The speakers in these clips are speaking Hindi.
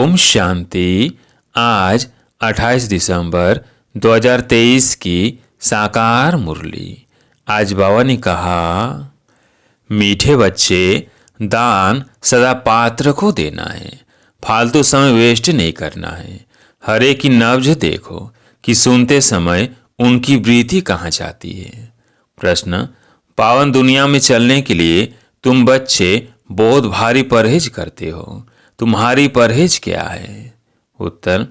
ओम शांति। आज 28 दिसंबर 2023 की साकार मुरली। आज बाबा ने कहा, मीठे बच्चे, दान सदा पात्र को देना है, फालतू समय वेस्ट नहीं करना है। हर एक की नब्ज देखो कि सुनते समय उनकी वृत्ति कहाँ जाती है। प्रश्न, पावन दुनिया में चलने के लिए तुम बच्चे बहुत भारी परहेज करते हो, तुम्हारी परहेज क्या है? उत्तर,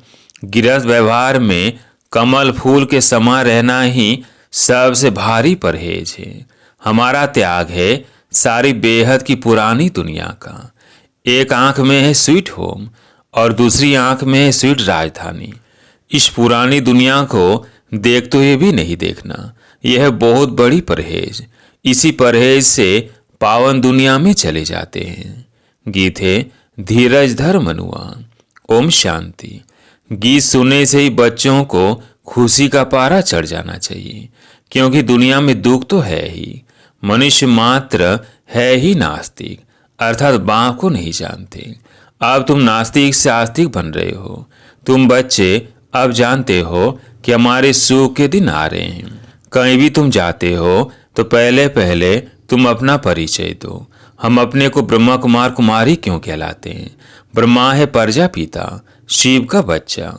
गृहस्थ व्यवहार में कमल फूल के समान रहना ही सबसे भारी परहेज है। हमारा त्याग है सारी बेहद की पुरानी दुनिया का। एक आंख में है स्वीट होम और दूसरी आंख में है स्वीट राजधानी। इस पुरानी दुनिया को देखते हुए भी नहीं देखना, यह बहुत बड़ी परहेज। इसी परहेज से पावन दुनिया में चले जाते हैं। गीत है, धीरज धर मनुआ। ओम शांति। गीत सुनने से ही बच्चों को खुशी का पारा चढ़ जाना चाहिए, क्योंकि दुनिया में दुख तो है ही। मनुष्य मात्र है ही नास्तिक, अर्थात बाप को नहीं जानते। अब तुम नास्तिक से आस्तिक बन रहे हो। तुम बच्चे अब जानते हो कि हमारे सुख के दिन आ रहे हैं। कहीं भी तुम जाते हो तो पहले पहले तुम अपना परिचय दो। हम अपने को ब्रह्मा कुमार कुमारी क्यों कहलाते हैं? ब्रह्मा है प्रजापिता, शिव का बच्चा।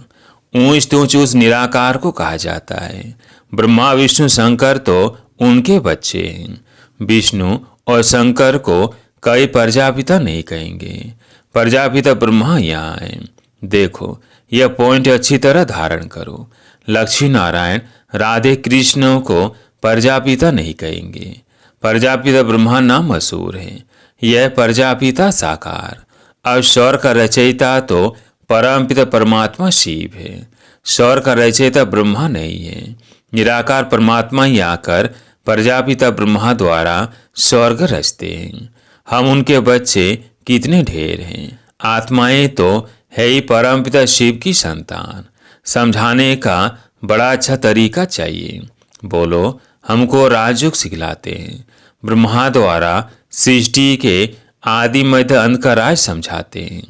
ऊंच तूच उस निराकार को कहा जाता है। ब्रह्मा विष्णु शंकर तो उनके बच्चे हैं। विष्णु और शंकर को कई प्रजापिता नहीं कहेंगे। प्रजापिता ब्रह्मा यहाँ है। देखो, यह पॉइंट अच्छी तरह धारण करो। लक्ष्मी नारायण राधे कृष्ण को प्रजापिता नहीं कहेंगे। प्रजापिता ब्रह्मा नाम मशहूर है। यह प्रजापिता साकार। अब स्वर का रचयिता तो परमपिता परमात्मा शिव है। स्वर का रचयिता ब्रह्मा नहीं है। निराकार परमात्मा ही आकर प्रजापिता ब्रह्मा द्वारा स्वर्ग रचते हैं। हम उनके बच्चे कितने ढेर हैं। आत्माएं तो है ही परमपिता शिव की संतान। समझाने का बड़ा अच्छा तरीका चाहिए। बोलो, हमको राजयोग सिखलाते हैं। ब्रह्मा द्वारा सृष्टि के आदि मध्य अंत का राज समझाते हैं,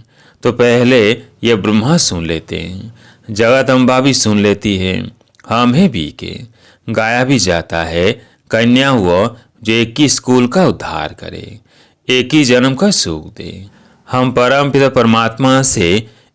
तो पहले ये ब्रह्मा सुन लेते हैं। जगत अम्बा भी सुन लेती है। हम हैं बी के। गाया भी जाता है, कन्या हुआ जो एक ही स्कूल का उद्धार करे, एक ही जन्म का सुख दे। हम परम पिता परमात्मा से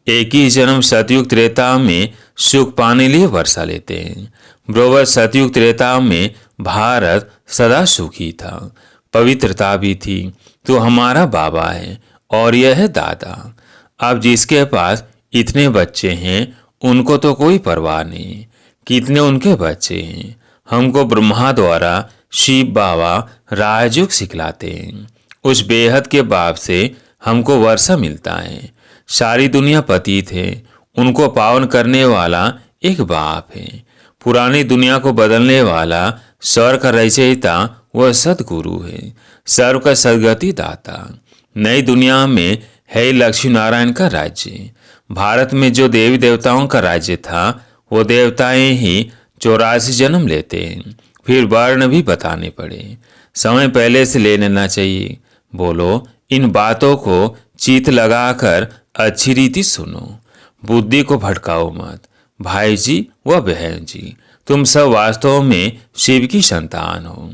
एक ही जन्म सतयुग त्रेता में सुख पाने लिए वर्षा लेते हैं। बरोबर सतयुग त्रेता में भारत सदा सुखी था, पवित्रता भी थी। तो हमारा बाबा है और यह है दादा। अब जिसके पास इतने बच्चे हैं उनको तो कोई परवाह नहीं कितने उनके बच्चे हैं। हमको ब्रह्मा द्वारा शिव बाबा राजयोग सिखलाते हैं। उस बेहद के बाप से हमको वर्षा मिलता है। सारी दुनिया पतित है, उनको पावन करने वाला एक बाप है। पुरानी दुनिया को बदलने वाला स्वर का रचयिता वह सदगुरु है, सर्व का सदगति दाता। नई दुनिया में है लक्ष्मी नारायण का राज्य। भारत में जो देवी देवताओं का राज्य था, वो देवताएं ही 84 जन्म लेते हैं, फिर वर्ण भी बताने पड़े। समय पहले से ले लेना चाहिए। बोलो, इन बातों को चित लगाकर अच्छी रीति सुनो, बुद्धि को भटकाओ मत। भाई जी व बहन जी, तुम सब वास्तव में शिव की संतान हो।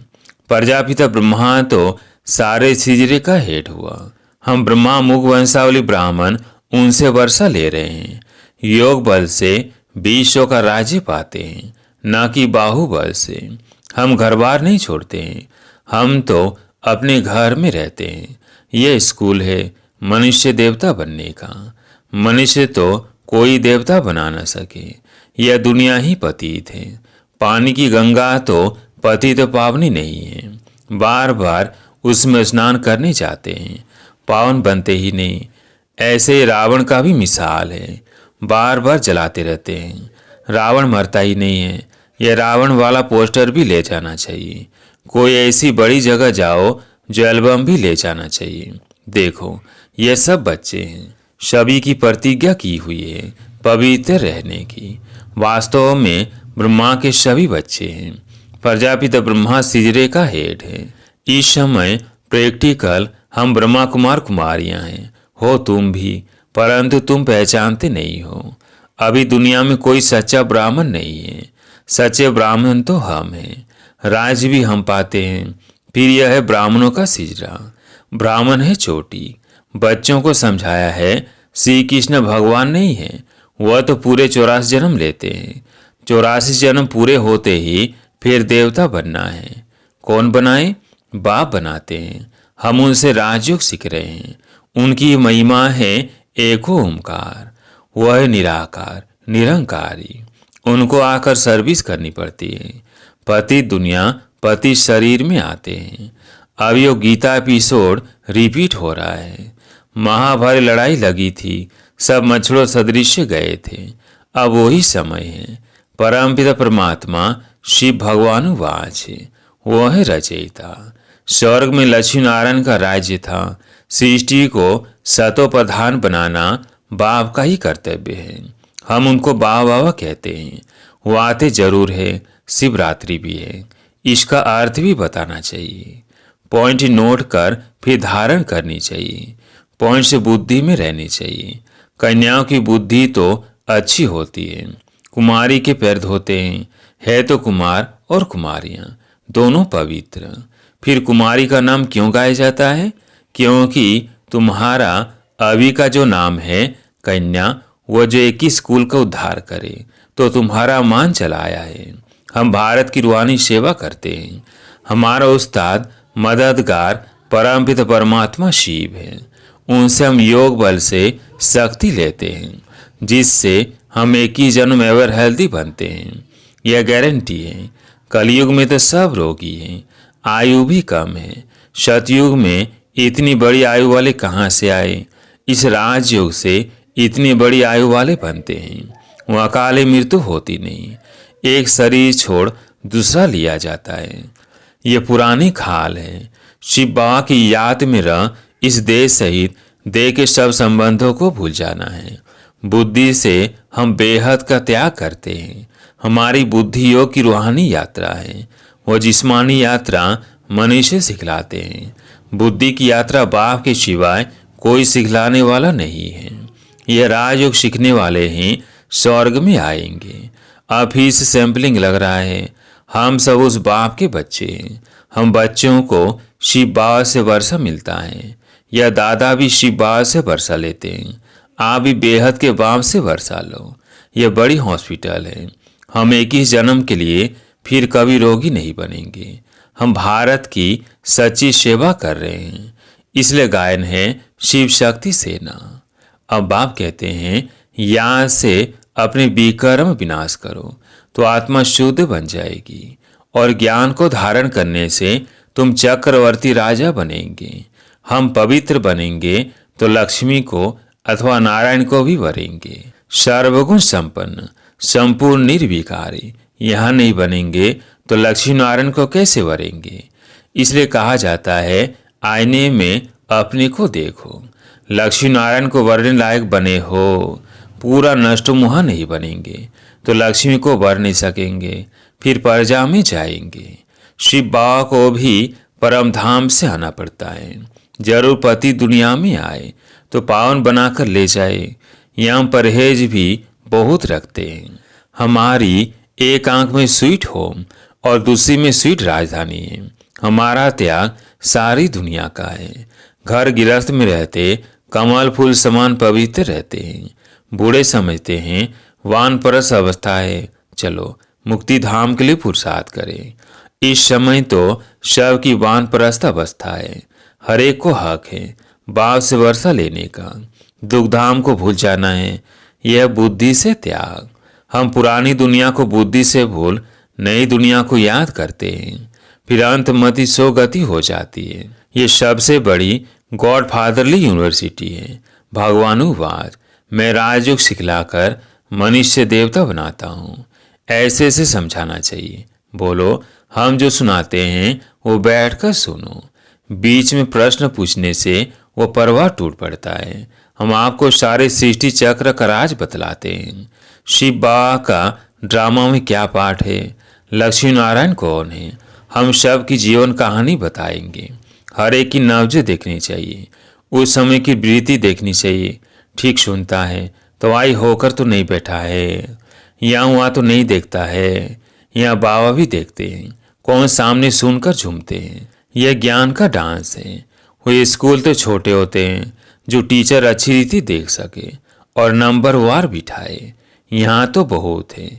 प्रजापिता ब्रह्मा तो सारे सिजरे का हेड हुआ। हम ब्रह्मा मुख वंशावली ब्राह्मण उनसे वर्षा ले रहे हैं। योग बल से विश्व का राज्य पाते हैं, न कि बाहुबल से। हम घर बार नहीं छोड़ते हैं, हम तो अपने घर में रहते हैं। यह स्कूल है मनुष्य देवता बनने का। मनुष्य तो कोई देवता बना न सके। यह दुनिया ही पतित है। पानी की गंगा तो पतित पावनी नहीं है। बार बार उसमें स्नान करने जाते हैं, पावन बनते ही नहीं। ऐसे रावण का भी मिसाल है, बार बार जलाते रहते हैं, रावण मरता ही नहीं है। यह रावण वाला पोस्टर भी ले जाना चाहिए। कोई ऐसी बड़ी जगह जाओ जो एल्बम भी ले जाना चाहिए। देखो, ये सब बच्चे हैं, सभी की प्रतिज्ञा की हुई है पवित्र रहने की। वास्तव में ब्रह्मा के सभी बच्चे हैं। प्रजापिता ब्रह्मा सिजरे का हेड है। इस समय प्रैक्टिकल हम ब्रह्मा कुमार कुमारियां हैं। हो तुम भी परंतु तुम पहचानते नहीं हो। अभी दुनिया में कोई सच्चा ब्राह्मण नहीं है। सच्चे ब्राह्मण तो हम हैं। राज्य भी हम पाते हैं। फिर यह है ब्राह्मणों का सिजरा। ब्राह्मण है चोटी। बच्चों को समझाया है श्री कृष्ण भगवान नहीं है, वह तो पूरे 84 जन्म लेते हैं। 84 जन्म पूरे होते ही फिर देवता बनना है। कौन बनाए? बाप बनाते हैं। हम उनसे राजयोग सीख रहे हैं। उनकी महिमा है एको ओमकार। वह है निराकार निरंकारी। उनको आकर सर्विस करनी पड़ती है। पति दुनिया पति शरीर में आते हैं। अब यो गीता एपिसोड रिपीट हो रहा है। महाभारत लड़ाई लगी थी, सब मछड़ों सदृश गए थे। अब वही समय है। परमपिता परमात्मा शिव भगवान वाच है, वह है रचयिता। स्वर्ग में लक्ष्मी नारायण का राज्य था। सृष्टि को सतो प्रधान बनाना बाप का ही कर्तव्य है। हम उनको बाबा कहते हैं। वो आते जरूर है, शिवरात्रि भी है। इसका अर्थ भी बताना चाहिए। पॉइंट नोट कर फिर धारण करनी चाहिए। पॉइंट से बुद्धि में रहनी चाहिए। कन्याओं की बुद्धि तो अच्छी होती है। कुमारी के पैर धोते हैं। है तो कुमार और कुमारियां दोनों पवित्र। फिर कुमारी का नाम क्यों गाया जाता है? क्योंकि तुम्हारा अभी का जो नाम है कन्या, वो जो एक ही स्कूल का उद्धार करे तो तुम्हारा मान चलाया है। हम भारत की रूहानी सेवा करते हैं। हमारा उस्ताद मददगार परमपिता परमात्मा शिव है। उनसे हम योग बल से शक्ति लेते हैं, जिससे हम एक ही जन्म एवर हेल्दी बनते हैं। यह गारंटी है। कलयुग में तो सब रोगी हैं, आयु भी कम है। सतयुग में इतनी बड़ी आयु वाले कहाँ से आए? इस राजयोग से इतनी बड़ी आयु वाले बनते हैं। वह अकाले मृत्यु होती नहीं। एक शरीर छोड़ दूसरा लिया जाता है। यह पुरानी खाल है। शिव बाबा की याद में रह इस देश सहित देह के सब संबंधों को भूल जाना है। बुद्धि से हम बेहद का त्याग करते हैं। हमारी बुद्धि योग की रूहानी यात्रा है। वो जिस्मानी यात्रा मनुष्य सिखलाते हैं। बुद्धि की यात्रा बाप के सिवाय कोई सिखलाने वाला नहीं है। यह राजयोग सीखने वाले ही स्वर्ग में आएंगे। अब ही से सैंपलिंग लग रहा है। हम सब उस बाप के बच्चे हैं। हम बच्चों को शिव बाबा से वर्षा मिलता है, या दादा भी शिव बाबा से वर्षा लेते हैं। आप भी बेहद के बाप से वर्षा लो। यह बड़ी हॉस्पिटल है। हम एक ही जन्म के लिए फिर कभी रोगी नहीं बनेंगे। हम भारत की सच्ची सेवा कर रहे हैं। इसलिए गायन है शिव शक्ति सेना। अब बाप कहते हैं यहाँ से अपने विकर्म विनाश करो तो आत्मा शुद्ध बन जाएगी, और ज्ञान को धारण करने से तुम चक्रवर्ती राजा बनेंगे। हम पवित्र बनेंगे तो लक्ष्मी को अथवा नारायण को भी वरेंगे। सर्वगुण संपन्न संपूर्ण निर्विकारी यहाँ नहीं बनेंगे तो लक्ष्मी नारायण को कैसे वरेंगे? इसलिए कहा जाता है आईने में अपने को देखो। लक्ष्मी नारायण को वरने लायक बने हो, पूरा नष्ट मुहा नहीं बनेंगे तो लक्ष्मी को वर नहीं सकेंगे, फिर प्रजा में जाएंगे। शिव बाबा को भी परम धाम से आना पड़ता है। जरूर पति दुनिया में आए तो पावन बनाकर ले जाए। यहाँ परहेज भी बहुत रखते हैं। हमारी एक आंख में स्वीट होम और दूसरी में स्वीट राजधानी है। हमारा त्याग सारी दुनिया का है। घर गृहस्थ में रहते कमल फूल समान पवित्र रहते हैं। बूढ़े समझते हैं वानप्रस्थ अवस्था है, चलो मुक्ति धाम के लिए पुरुषार्थ करें। इस समय तो शव की वानप्रस्थ अवस्था है। हर एक को हक है बाप से वर्षा लेने का। दुख धाम को भूल जाना है, यह बुद्धि से त्याग। हम पुरानी दुनिया को बुद्धि से भूल नई दुनिया को याद करते हैं, फिर अंत मति सो गति हो जाती है। ये सबसे बड़ी गॉड फादरली यूनिवर्सिटी है। भगवानुवाद मैं राजयोग सिखलाकर मनुष्य देवता बनाता हूँ, ऐसे से समझाना चाहिए। बोलो हम जो सुनाते हैं वो बैठकर सुनो। बीच में प्रश्न पूछने से वो परवाह टूट पड़ता है। हम आपको सारे सृष्टि चक्र का राज बतलाते हैं। शिव बाबा का ड्रामा में क्या पाठ है, लक्ष्मी नारायण कौन है, हम सब की जीवन कहानी बताएंगे। हर एक की नब्ज देखनी चाहिए, उस समय की वृत्ति देखनी चाहिए। ठीक सुनता है तो आई होकर तो नहीं बैठा है, यहाँ वहाँ तो नहीं देखता है, यहाँ बाबा भी देखते हैं, कौन सामने सुनकर झूमते हैं। यह ज्ञान का डांस है। वो स्कूल तो छोटे होते हैं जो टीचर अच्छी रीति देख सके और नंबरवार बिठाए, यहाँ तो बहुत है,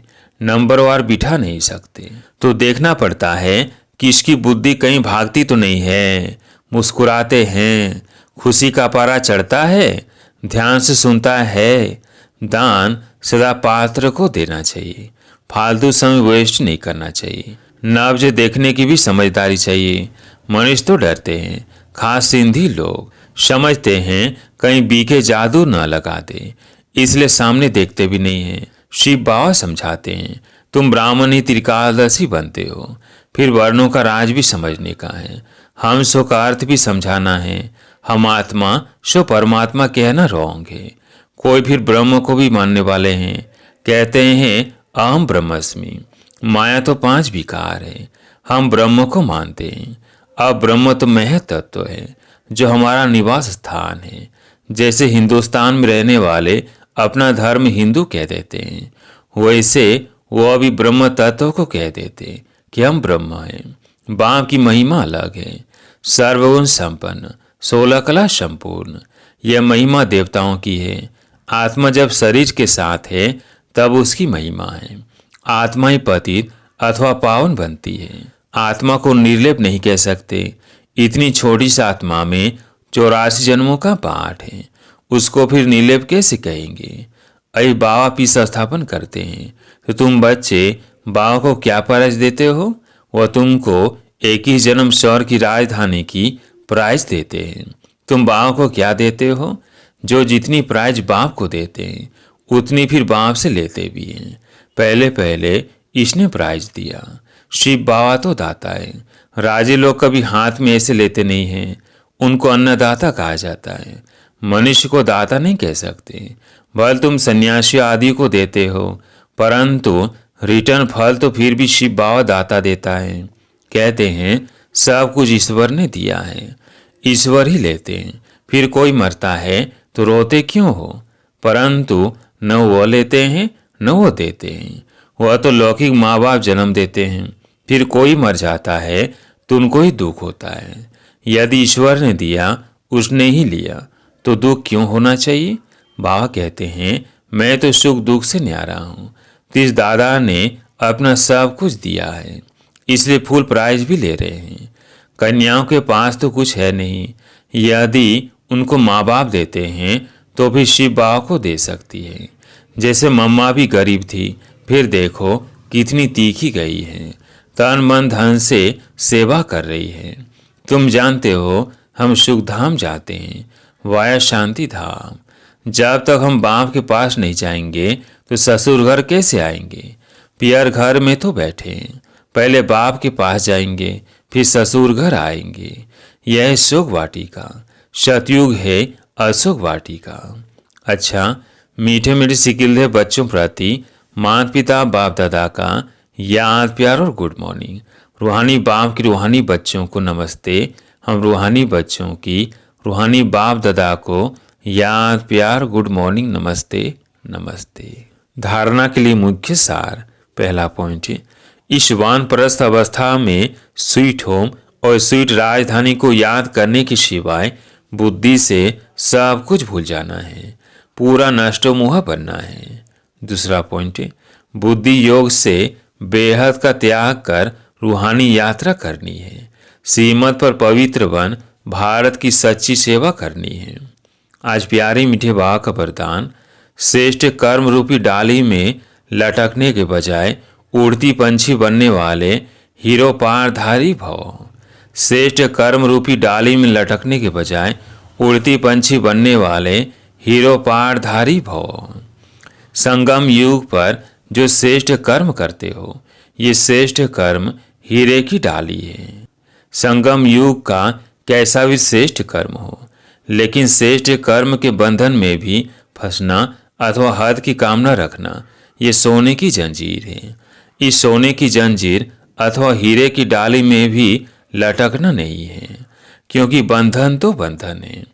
नंबरवार बिठा नहीं सकते। तो देखना पड़ता है कि इसकी बुद्धि कहीं भागती तो नहीं है। मुस्कुराते हैं, खुशी का पारा चढ़ता है, ध्यान से सुनता है। दान सदा पात्र को देना चाहिए, फालतू समय वेस्ट नहीं करना चाहिए। नब्ज देखने की भी समझदारी चाहिए। मनुष्य तो डरते हैं, खास सिंधी लोग समझते हैं कहीं बीके जादू न लगा दे, इसलिए सामने देखते भी नहीं हैं। शिव बाबा समझाते हैं, तुम ब्राह्मणी त्रिकादशी बनते हो, फिर वर्णों का राज भी समझने का है, हम सो का अर्थ भी समझाना है। हम आत्मा सो परमात्मा कहना रॉन्ग है। कोई फिर ब्रह्म को भी मानने वाले हैं, कहते हैं अहम ब्रह्मस्मि। माया तो 5 विकार है, हम ब्रह्म को मानते हैं। अब ब्रह्म तो महत तत्व है जो हमारा निवास स्थान है। जैसे हिंदुस्तान में रहने वाले अपना धर्म हिंदू कह देते हैं, वैसे वो अभी ब्रह्म तत्व को कह देते कि हम ब्रह्म हैं। बाप की महिमा अलग है, सर्वगुण संपन्न, 16 कला संपूर्ण। यह महिमा देवताओं की है। आत्मा जब शरीर के साथ है तब उसकी महिमा है। आत्मा ही पतित अथवा पावन बनती है। आत्मा को निर्लेप नहीं कह सकते। इतनी छोटी सी आत्मा में 84 जन्मों का पाठ है, उसको फिर निर्लेप कैसे कहेंगे। अरे बाबा पीस स्थापन करते हैं तो तुम बच्चे बाबा को क्या प्राइज देते हो? वह तुमको 21 जन्म शहर की राजधानी की प्राइज देते हैं। तुम बाबा को क्या देते हो? जो जितनी प्राइज बाप को देते हैं उतनी फिर बाप से लेते भी हैं। पहले पहले इसने प्राइज दिया। शिव बाबा तो दाता है। राजे लोग कभी हाथ में ऐसे लेते नहीं हैं, उनको अन्नदाता कहा जाता है। मनुष्य को दाता नहीं कह सकते। भले तुम सन्यासी आदि को देते हो, परंतु रिटर्न फल तो फिर भी शिव बाबा दाता देता है। कहते हैं सब कुछ ईश्वर ने दिया है, ईश्वर ही लेते हैं। फिर कोई मरता है तो रोते क्यों हो? परंतु न वो लेते हैं न वो देते हैं। वह तो लौकिक माँ बाप जन्म देते हैं, फिर कोई मर जाता है तो उनको ही दुख होता है। यदि ईश्वर ने दिया, उसने ही लिया, तो दुख क्यों होना चाहिए? बाबा कहते हैं मैं तो सुख दुख से न्यारा हूँ। तिस दादा ने अपना सब कुछ दिया है, इसलिए फुल प्राइज भी ले रहे हैं। कन्याओं के पास तो कुछ है नहीं, यदि उनको माँ बाप देते हैं तो भी शिव बाबा को दे सकती है। जैसे मम्मा भी गरीब थी, फिर देखो कितनी तीखी गई है, तन मन धन से सेवा कर रही है। तुम जानते हो हम सुखधाम जाते हैं, वाया शांति धाम। जब तक हम बाप के पास नहीं जाएंगे तो ससुर घर कैसे आएंगे? पियर घर में तो बैठे हैं, पहले बाप के पास जाएंगे फिर ससुर घर आएंगे। यह सुख वाटिका, सतयुग है अशोक वाटिका। अच्छा, मीठे मीठे सिकिलधे बच्चों प्रति माता पिता बाप दादा का याद प्यार और गुड मॉर्निंग। रूहानी बाप की रूहानी बच्चों को नमस्ते। हम रूहानी बच्चों की रूहानी बाप दादा को याद प्यार गुड मॉर्निंग नमस्ते नमस्ते। धारणा के लिए मुख्य सार। पहला पॉइंट है, इस वानप्रस्थ अवस्था में स्वीट होम और स्वीट राजधानी को याद करने के सिवाय बुद्धि से सब कुछ भूल जाना है, पूरा नष्टो मुहा बनना है। दूसरा पॉइंट है, बुद्धि योग से बेहद का त्याग कर रूहानी यात्रा करनी है। श्रीमत पर पवित्र बन भारत की सच्ची सेवा करनी है। आज प्यारे मीठे बाबा का वरदान, श्रेष्ठ कर्म रूपी डाली में लटकने के बजाय उड़ती पंछी बनने वाले हीरो पारधारी भव। श्रेष्ठ कर्म रूपी डाली में लटकने के बजाय उड़ती पंछी बनने वाले हीरो पारधारी भव। संगम युग पर जो श्रेष्ठ कर्म करते हो, ये श्रेष्ठ कर्म हीरे की डाली है। संगम युग का कैसा भी श्रेष्ठ कर्म हो, लेकिन श्रेष्ठ कर्म के बंधन में भी फंसना अथवा हद की कामना रखना, ये सोने की जंजीर है। इस सोने की जंजीर अथवा हीरे की डाली में भी लटकना नहीं है, क्योंकि बंधन तो बंधन है।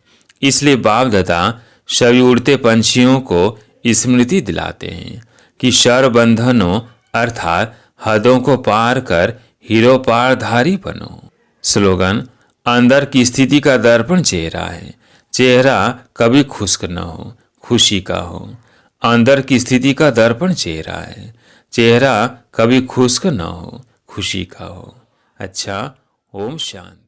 इसलिए बाप दादा सभी उड़ते पंछियों को स्मृति दिलाते हैं कि शरबंधनों अर्थात हदों को पार कर हीरो पारधारी बनो। स्लोगन: अंदर की स्थिति का दर्पण चेहरा है, चेहरा कभी खुश्क न हो, खुशी का हो। अंदर की स्थिति का दर्पण चेहरा है, चेहरा कभी खुश्क न हो, खुशी का हो। अच्छा, ओम शांति।